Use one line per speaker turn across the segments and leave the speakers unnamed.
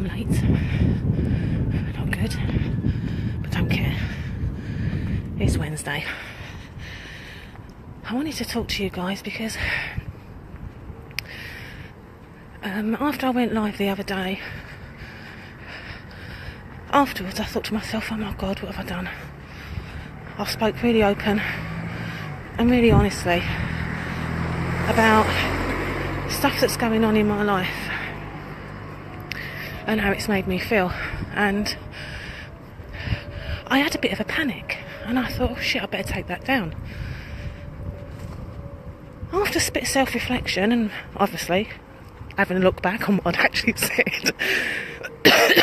I'm late. Not good, but don't care. It's Wednesday. I wanted to talk to you guys because after I went live the other day, afterwards I thought to myself, oh my God, what have I done? I spoke really open and really honestly about stuff that's going on in my life and how it's made me feel, and I had a bit of a panic and I thought, oh shit, I better take that down. After a bit of self-reflection and obviously having a look back on what I'd actually said,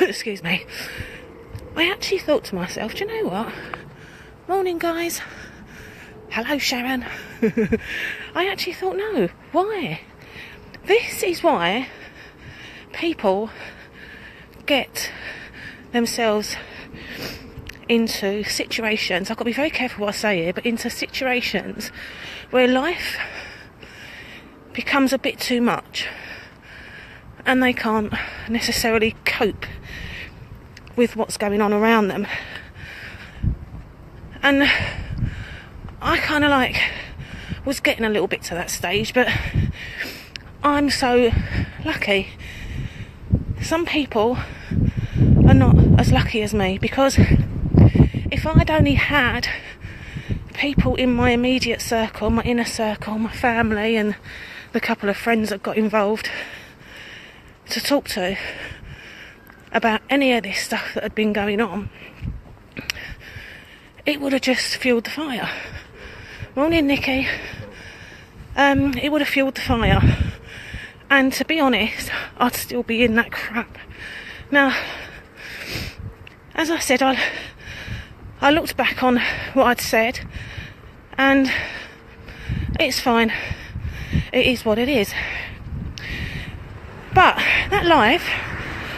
excuse me, I actually thought to myself, do you know what? Morning guys. Hello Sharon. I actually thought, no, why? This is why people get themselves into situations, I've got to be very careful what I say here, but into situations where life becomes a bit too much and they can't necessarily cope with what's going on around them. And I kind of was getting a little bit to that stage, but I'm so lucky. Some people are not as lucky as me, because if I'd only had people in my immediate circle, my inner circle, my family and the couple of friends that got involved to talk to about any of this stuff that had been going on, it would have just fueled the fire. Morning Nikki. It would have fueled the fire, and to be honest, I'd still be in that crap. Now, as I said, I looked back on what I'd said, and it's fine. It is what it is. But that live,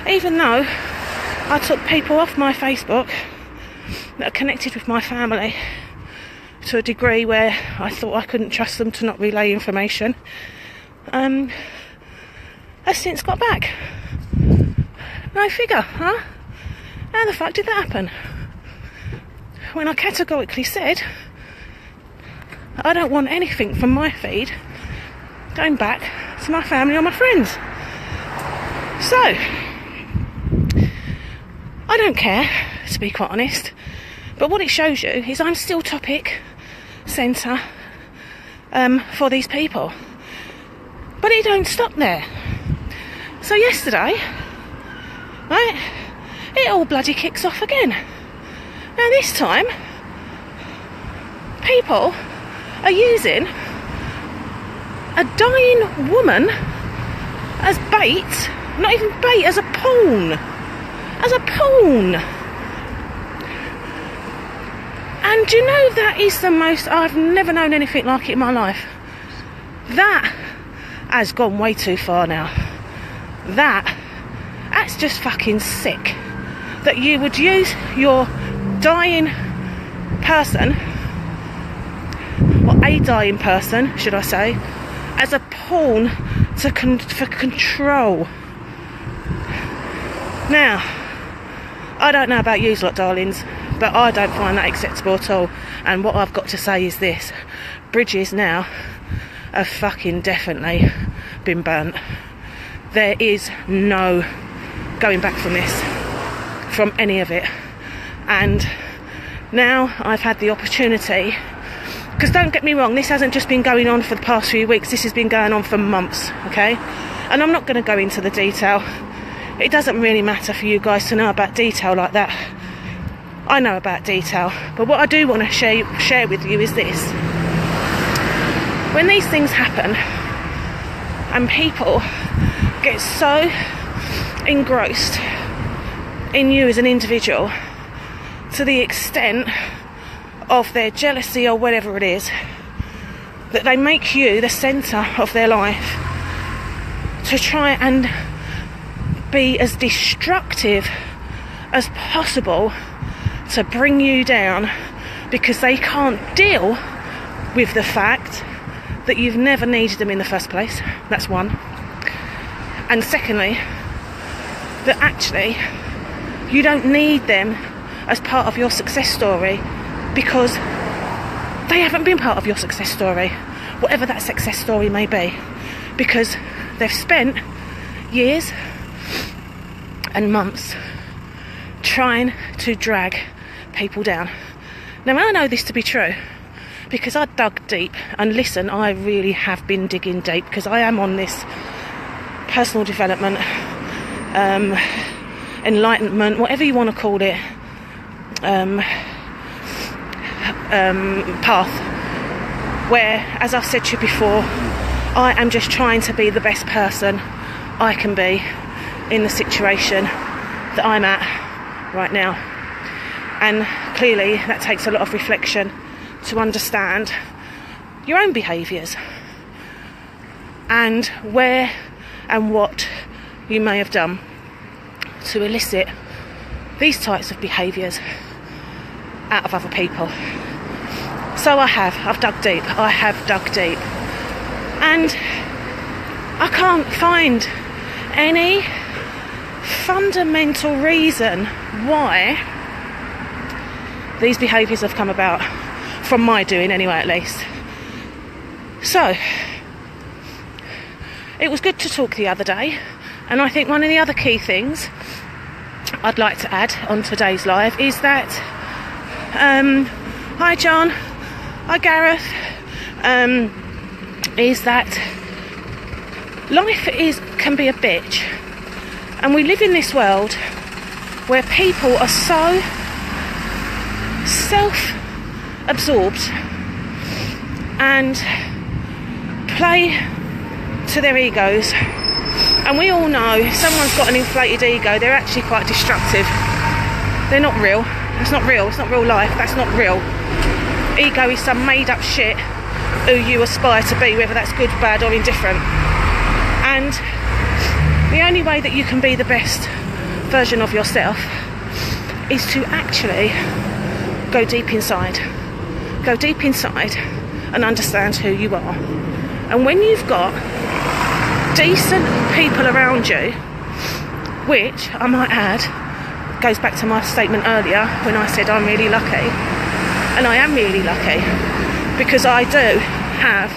even though I took people off my Facebook that are connected with my family to a degree where I thought I couldn't trust them to not relay information, has since got back. No figure, huh? How the fuck did that happen? When I categorically said I don't want anything from my feed going back to my family or my friends. So, I don't care, to be quite honest, but what it shows you is I'm still topic centre for these people. But it don't stop there. So yesterday, right, it all bloody kicks off again. Now this time, people are using a dying woman as bait, not even bait, as a pawn. As a pawn. And do you know, that is the most, I've never known anything like it in my life. That has gone way too far now. That's just fucking sick. That you would use your dying person, or a dying person, should I say, as a pawn for control. Now, I don't know about you lot, darlings, but I don't find that acceptable at all. And what I've got to say is this: bridges now have fucking definitely been burnt. There is no going back from this, from any of it. And now I've had the opportunity, because don't get me wrong, this hasn't just been going on for the past few weeks, this has been going on for months, okay? And I'm not going to go into the detail. It doesn't really matter for you guys to know about detail like that. I know about detail, but what I do want to share with you is this. When these things happen and people get so engrossed in you as an individual to the extent of their jealousy or whatever it is, that they make you the centre of their life to try and be as destructive as possible to bring you down, because they can't deal with the fact that you've never needed them in the first place. That's one. And secondly, that actually you don't need them as part of your success story, because they haven't been part of your success story, whatever that success story may be, because they've spent years and months trying to drag people down. Now, I know this to be true because I dug deep, and listen, I really have been digging deep, because I am on this personal development, enlightenment, whatever you want to call it, path, where, as I've said to you before, I am just trying to be the best person I can be in the situation that I'm at right now. And clearly that takes a lot of reflection to understand your own behaviours and where and what you may have done to elicit these types of behaviours out of other people. So I've dug deep, and I can't find any fundamental reason why these behaviours have come about, from my doing anyway, at least. So it was good to talk the other day, and I think one of the other key things I'd like to add on today's live is that hi John, hi Gareth, is that life can be a bitch, and we live in this world where people are so self-absorbed and play to their egos, and we all know if someone's got an inflated ego, they're actually quite destructive. They're not real. It's not real. It's not real life. That's not real. Ego is some made up shit who you aspire to be, whether that's good, bad or indifferent. And the only way that you can be the best version of yourself is to actually go deep inside and understand who you are. And when you've got decent people around you, which I might add goes back to my statement earlier when I said I'm really lucky, and I am really lucky because I do have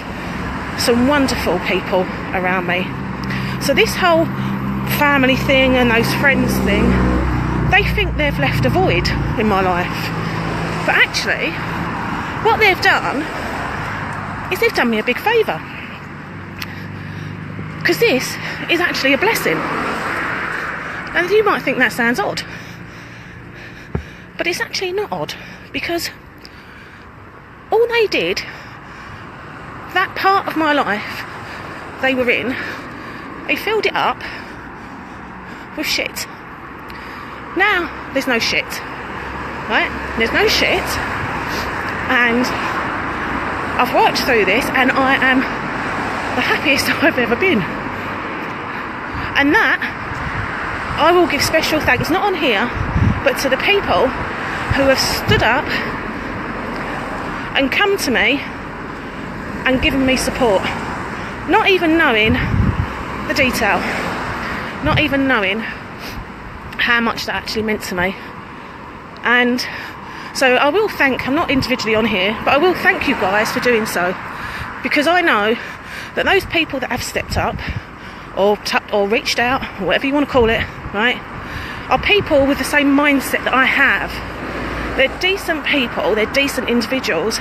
some wonderful people around me. So this whole family thing and those friends thing, they think they've left a void in my life, but actually what they've done is they've done me a big favour, because this is actually a blessing. And you might think that sounds odd, but it's actually not odd, because all they did, that part of my life they were in, they filled it up with shit. Now there's no shit, right? There's no shit, and I've worked through this, and I am the happiest I've ever been. And that I will give special thanks, not on here, but to the people who have stood up and come to me and given me support, not even knowing the detail, not even knowing how much that actually meant to me. And so I will thank, I'm not individually on here, but I will thank you guys for doing so, because I know that those people that have stepped up or reached out, or whatever you want to call it, right, are people with the same mindset that I have. They're decent people, they're decent individuals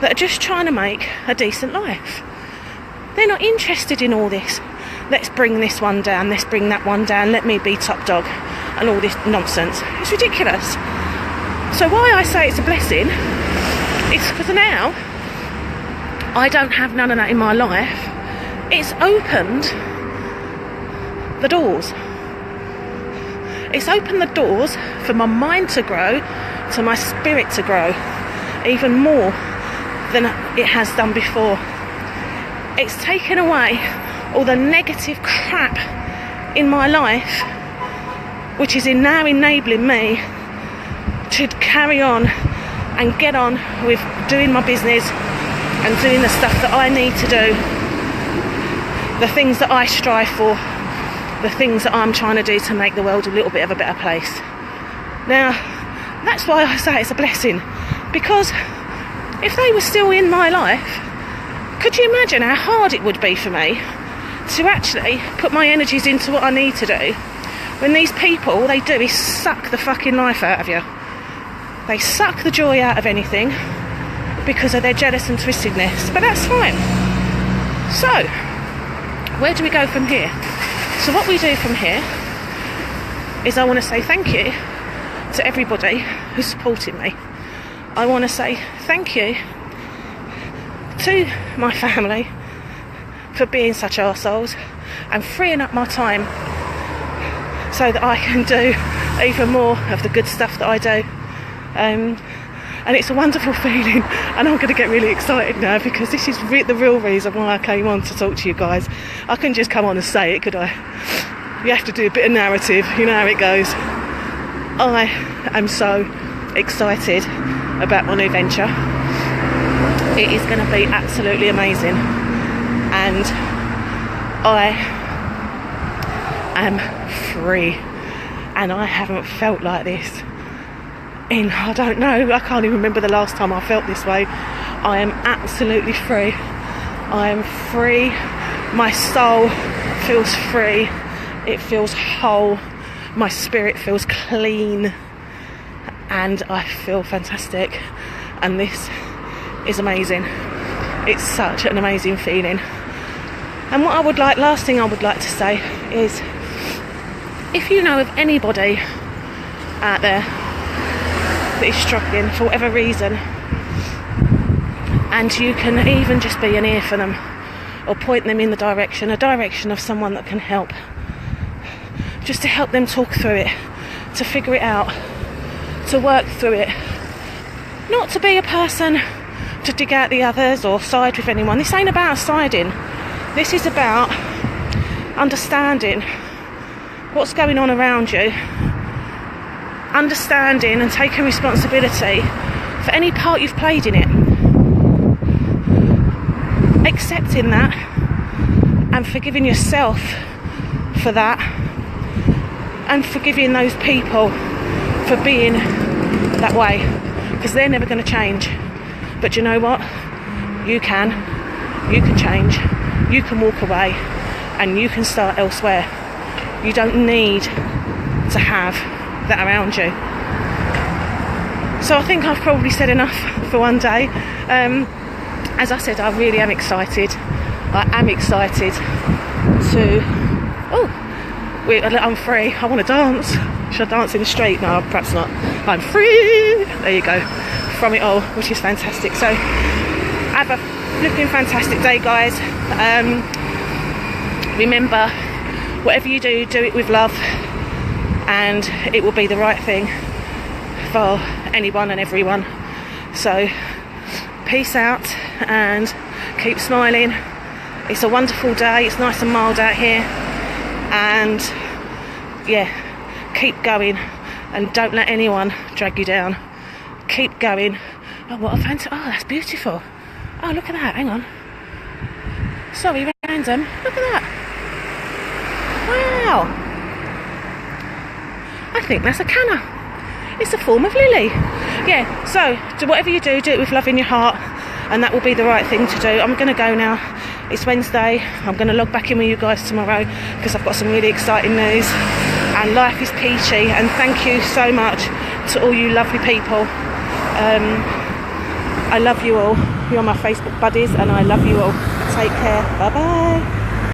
that are just trying to make a decent life. They're not interested in all this, let's bring this one down, let's bring that one down, let me be top dog, and all this nonsense. It's ridiculous. So why I say it's a blessing is because now I don't have none of that in my life. It's opened the doors. It's opened the doors for my mind to grow, to my spirit to grow, even more than it has done before. It's taken away all the negative crap in my life, which is now enabling me to carry on and get on with doing my business and doing the stuff that I need to do, the things that I strive for, the things that I'm trying to do to make the world a little bit of a better place. Now, that's why I say it's a blessing, because if they were still in my life, could you imagine how hard it would be for me to actually put my energies into what I need to do, when these people, all they do is suck the fucking life out of you. They suck the joy out of anything because of their jealous and twistedness. But that's fine. So, where do we go from here? So what we do from here is, I want to say thank you to everybody who supported me. I want to say thank you to my family for being such arseholes and freeing up my time so that I can do even more of the good stuff that I do. And it's a wonderful feeling, and I'm going to get really excited now, because this is the real reason why I came on to talk to you guys. I couldn't just come on and say it, could I? You have to do a bit of narrative, you know how it goes. I am so excited about my new venture. It is going to be absolutely amazing, and I am free, and I haven't felt like this in, I don't know, I can't even remember the last time I felt this way. I am absolutely free. I am free. My soul feels free. It feels whole. My spirit feels clean, and I feel fantastic, and this is amazing. It's such an amazing feeling. And what I would like, last thing I would like to say is, if you know of anybody out there that is struggling for whatever reason, and you can even just be an ear for them, or point them in a direction of someone that can help, just to help them talk through it, to figure it out, to work through it, not to be a person to dig out the others or side with anyone. This ain't about siding. This is about understanding what's going on around you, understanding and taking responsibility for any part you've played in it, accepting that and forgiving yourself for that, and forgiving those people for being that way, because they're never going to change. But you know what? You can change, you can walk away, and you can start elsewhere. You don't need to have that around you. So I think I've probably said enough for one day. As I said, I really am excited. I am excited to... I'm free. I want to dance. Should I dance in the street? No, perhaps not. I'm free. There you go. From it all, which is fantastic. So have a flipping fantastic day, guys. Remember, whatever you do, do it with love, and it will be the right thing for anyone and everyone. So peace out and keep smiling. It's a wonderful day. It's nice and mild out here, and yeah, keep going and don't let anyone drag you down. Keep going. Oh, what a fancy... Oh, that's beautiful. Oh, look at that. Hang on. Sorry, random. Look at that. Wow. I think that's a canna. It's a form of lily. Yeah, so do whatever you do, do it with love in your heart, and that will be the right thing to do. I'm going to go now. It's Wednesday. I'm going to log back in with you guys tomorrow, because I've got some really exciting news, and life is peachy. And thank you so much to all you lovely people. I love you all. You're my Facebook buddies, and I love you all. Take care. Bye bye.